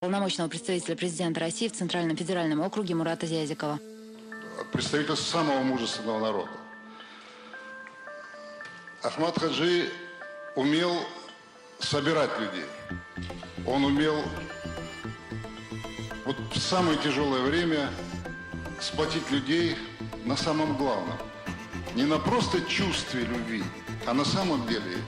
Полномочного представителя президента России в Центральном федеральном округе Мурата Зязикова. Представитель самого мужественного народа. Ахмад Хаджи умел собирать людей. Он умел вот в самое тяжелое время сплотить людей на самом главном. Не на просто чувстве любви, а на самом деле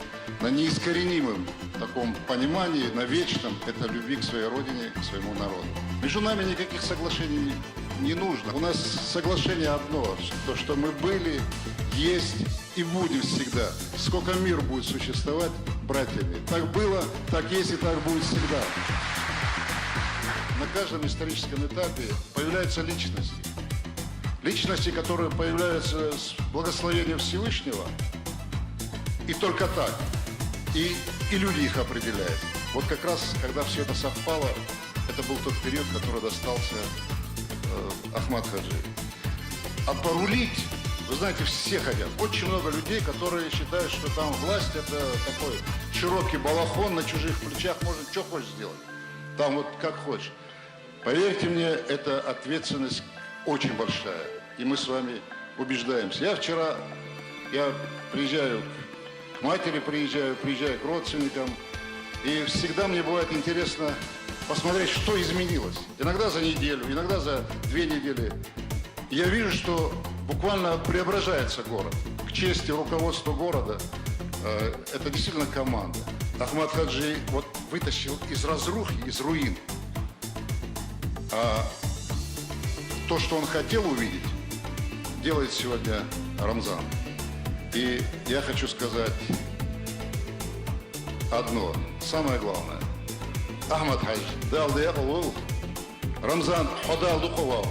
на неискоренимом таком понимании, на вечном, это любви к своей родине, к своему народу. Между нами никаких соглашений не нужно. У нас соглашение одно, то, что мы были, есть и будем всегда. Сколько мир будет существовать, братьями. Так было, так есть и так будет всегда. На каждом историческом этапе появляются личности. Личности, которые появляются с благословения Всевышнего, и только так. И люди их определяют. Вот как раз, когда все это совпало, это был тот период, который достался Ахмад Хаджи. А порулить, вы знаете, все хотят. Очень много людей, которые считают, что там власть это такой широкий балахон на чужих плечах, можно что хочешь сделать. Там вот как хочешь. Поверьте мне, эта ответственность очень большая. И мы с вами убеждаемся. Я приезжаю к матери, приезжаю к родственникам. И всегда мне бывает интересно посмотреть, что изменилось. Иногда за неделю, иногда за 2 недели. И я вижу, что буквально преображается город. К чести руководства города, это действительно команда. Ахмад Хаджи вот вытащил из разрухи, из руин. А то, что он хотел увидеть, делает сегодня Рамзан. И я хочу сказать одно, самое главное. Ахмад Хаджи дал дьяволу, Рамзан ходал духовал.